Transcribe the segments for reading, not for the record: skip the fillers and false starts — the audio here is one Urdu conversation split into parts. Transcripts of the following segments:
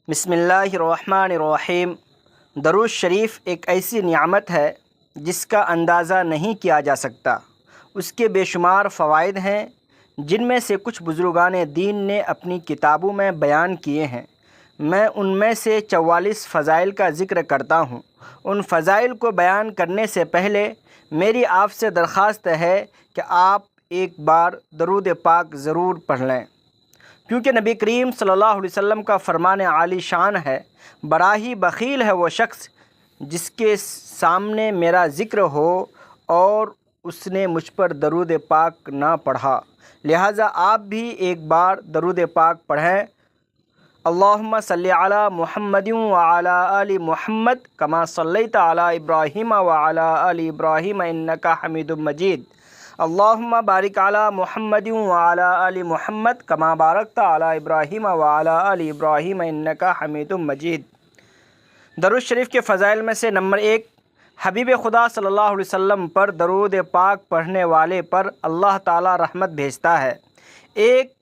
بسم اللہ الرحمن الرحیم۔ درود شریف ایک ایسی نعمت ہے جس کا اندازہ نہیں کیا جا سکتا۔ اس کے بے شمار فوائد ہیں جن میں سے کچھ بزرگان دین نے اپنی کتابوں میں بیان کیے ہیں۔ میں ان میں سے 44 فضائل کا ذکر کرتا ہوں۔ ان فضائل کو بیان کرنے سے پہلے میری آپ سے درخواست ہے کہ آپ ایک بار درود پاک ضرور پڑھ لیں، کیونکہ نبی کریم صلی اللہ علیہ وسلم کا فرمان عالی شان ہے، بڑا ہی بخیل ہے وہ شخص جس کے سامنے میرا ذکر ہو اور اس نے مجھ پر درود پاک نہ پڑھا۔ لہٰذا آپ بھی ایک بار درود پاک پڑھیں۔ اللہم صلی علی محمد وعلی آل محمد کما صلیت علی ابراہیم وعلی آل ابراہیم انک حمید مجید۔ اللہم بارک علی محمد وعلی آل محمد کما بارکت علی ابراہیم وعلی آل ابراہیم انک حمید مجید۔ درود شریف کے فضائل میں سے نمبر 1، حبیب خدا صلی اللہ علیہ وسلم پر درود پاک پڑھنے والے پر اللہ تعالی رحمت بھیجتا ہے۔ ایک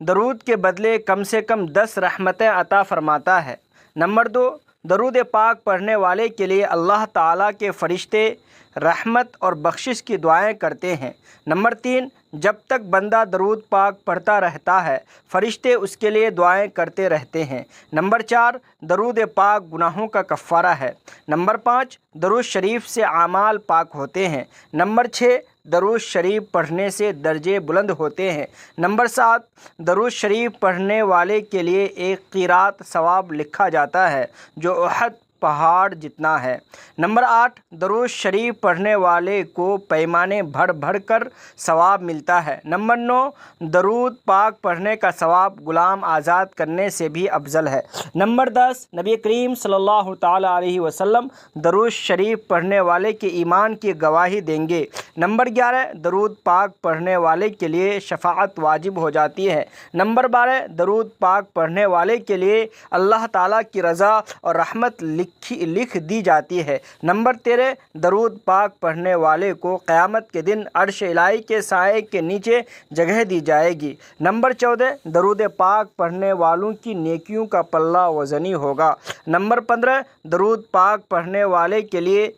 درود کے بدلے کم سے کم 10 رحمتیں عطا فرماتا ہے۔ نمبر 2، درود پاک پڑھنے والے کے لیے اللہ تعالیٰ کے فرشتے رحمت اور بخشش کی دعائیں کرتے ہیں۔ نمبر 3، جب تک بندہ درود پاک پڑھتا رہتا ہے فرشتے اس کے لیے دعائیں کرتے رہتے ہیں۔ نمبر 4، درود پاک گناہوں کا کفارہ ہے۔ نمبر 5، درود شریف سے اعمال پاک ہوتے ہیں۔ نمبر 6، درود شریف پڑھنے سے درجے بلند ہوتے ہیں۔ نمبر 7، درود شریف پڑھنے والے کے لیے ایک قیرات ثواب لکھا جاتا ہے جو احد پہاڑ جتنا ہے۔ نمبر 8، درود شریف پڑھنے والے کو پیمانے بھر بھر کر ثواب ملتا ہے۔ نمبر 9، درود پاک پڑھنے کا ثواب غلام آزاد کرنے سے بھی افضل ہے۔ نمبر 10، نبی کریم صلی اللہ تعالی علیہ وسلم درود شریف پڑھنے والے کے ایمان کی گواہی دیں گے۔ نمبر 11، درود پاک پڑھنے والے کے لیے شفاعت واجب ہو جاتی ہے۔ نمبر 12، درود پاک پڑھنے والے کے لیے اللہ تعالیٰ کی رضا اور رحمت لکھ دی جاتی ہے۔ نمبر 13، درود پاک پڑھنے والے کو قیامت کے دن عرش الہی کے سائے کے نیچے جگہ دی جائے گی۔ نمبر 14، درود پاک پڑھنے والوں کی نیکیوں کا پلہ وزنی ہوگا۔ نمبر 15، درود پاک پڑھنے والے کے لیے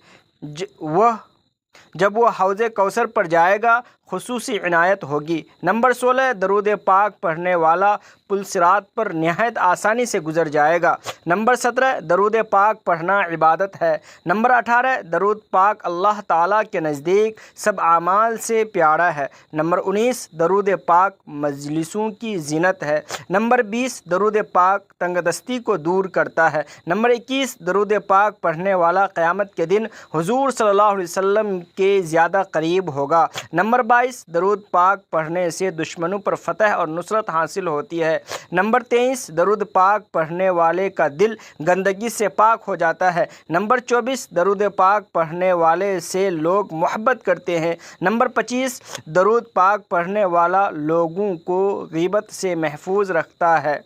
جب وہ حوض کوثر پر جائے گا خصوصی عنایت ہوگی۔ نمبر 16، درود پاک پڑھنے والا پل صراط پر نہایت آسانی سے گزر جائے گا۔ نمبر 17، درود پاک پڑھنا عبادت ہے۔ نمبر 18، درود پاک اللہ تعالیٰ کے نزدیک سب اعمال سے پیارا ہے۔ نمبر 19، درود پاک مجلسوں کی زینت ہے۔ نمبر 20، درود پاک تنگ دستی کو دور کرتا ہے۔ نمبر 21، درود پاک پڑھنے والا قیامت کے دن حضور صلی اللہ علیہ وسلم کے زیادہ قریب ہوگا۔ نمبر 22، درود پاک پڑھنے سے دشمنوں پر فتح اور نصرت حاصل ہوتی ہے۔ نمبر 23، درود پاک پڑھنے والے کا دل گندگی سے پاک ہو جاتا ہے۔ نمبر 24، درود پاک پڑھنے والے سے لوگ محبت کرتے ہیں۔ نمبر 25، درود پاک پڑھنے والا لوگوں کو غیبت سے محفوظ رکھتا ہے۔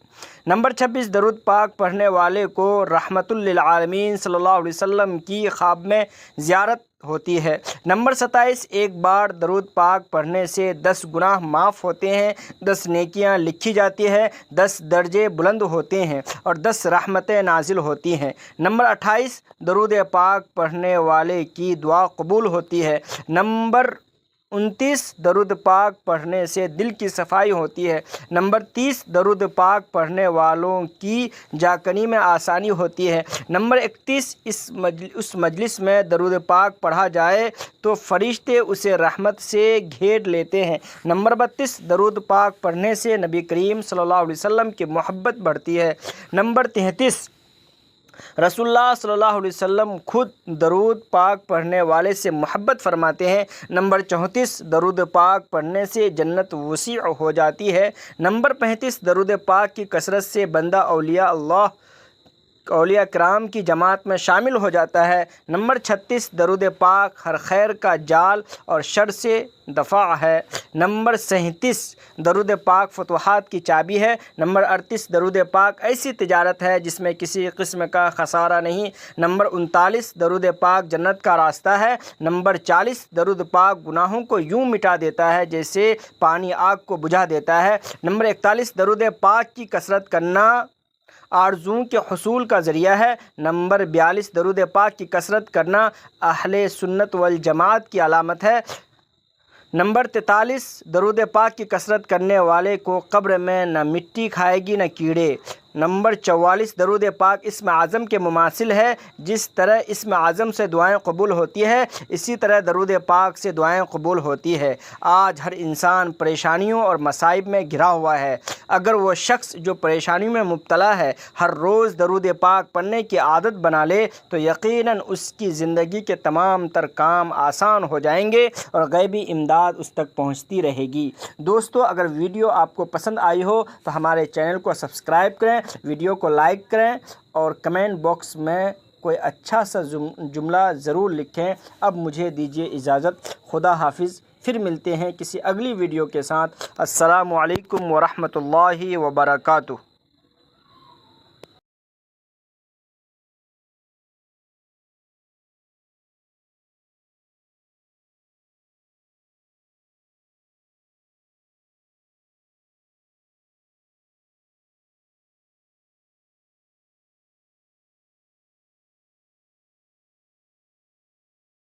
نمبر 26، درود پاک پڑھنے والے کو رحمت للعالمین صلی اللہ علیہ وسلم کی خواب میں زیارت ہوتی ہے۔ نمبر 27، ایک بار درود پاک پڑھنے سے 10 گناہ معاف ہوتے ہیں، 10 نیکیاں لکھی جاتی ہیں، 10 درجے بلند ہوتے ہیں اور 10 رحمتیں نازل ہوتی ہیں۔ نمبر 28، درود پاک پڑھنے والے کی دعا قبول ہوتی ہے۔ نمبر 29، درود پاک پڑھنے سے دل کی صفائی ہوتی ہے۔ نمبر 30، درود پاک پڑھنے والوں کی جاکنی میں آسانی ہوتی ہے۔ نمبر 31، اس مجلس میں درود پاک پڑھا جائے تو فرشتے اسے رحمت سے گھیر لیتے ہیں۔ نمبر 32، درود پاک پڑھنے سے نبی کریم صلی اللہ علیہ وسلم کی محبت بڑھتی ہے۔ نمبر 33، رسول اللہ صلی اللہ علیہ وسلم خود درود پاک پڑھنے والے سے محبت فرماتے ہیں۔ نمبر 34، درود پاک پڑھنے سے جنت وسیع ہو جاتی ہے۔ نمبر 35، درود پاک کی کثرت سے بندہ اولیاء کرام کی جماعت میں شامل ہو جاتا ہے۔ نمبر 36، درود پاک ہر خیر کا جال اور شر سے دفاع ہے۔ نمبر 37، درود پاک فتوحات کی چابی ہے۔ نمبر 38، درود پاک ایسی تجارت ہے جس میں کسی قسم کا خسارہ نہیں۔ نمبر 39، درود پاک جنت کا راستہ ہے۔ نمبر 40، درود پاک گناہوں کو یوں مٹا دیتا ہے جیسے پانی آگ کو بجھا دیتا ہے۔ نمبر 41، درود پاک کی کثرت کرنا آرزوؤں کے حصول کا ذریعہ ہے۔ نمبر 42 درود پاک کی کثرت کرنا اہل سنت والجماعت کی علامت ہے۔ نمبر 43 درود پاک کی کثرت کرنے والے کو قبر میں نہ مٹی کھائے گی نہ کیڑے۔ نمبر 44 درود پاک اسم اعظم کے مماثل ہے۔ جس طرح اسم اعظم سے دعائیں قبول ہوتی ہے اسی طرح درود پاک سے دعائیں قبول ہوتی ہے۔ آج ہر انسان پریشانیوں اور مصائب میں گھرا ہوا ہے۔ اگر وہ شخص جو پریشانیوں میں مبتلا ہے ہر روز درود پاک پڑھنے کی عادت بنا لے تو یقیناً اس کی زندگی کے تمام تر کام آسان ہو جائیں گے اور غیبی امداد اس تک پہنچتی رہے گی۔ دوستو، اگر ویڈیو آپ کو پسند آئی ہو تو ہمارے چینل کو سبسکرائب کریں، ویڈیو کو لائک کریں اور کمنٹ باکس میں کوئی اچھا سا جملہ ضرور لکھیں۔ اب مجھے دیجیے اجازت، خدا حافظ۔ پھر ملتے ہیں کسی اگلی ویڈیو کے ساتھ۔ السلام علیکم ورحمۃ اللہ وبرکاتہ۔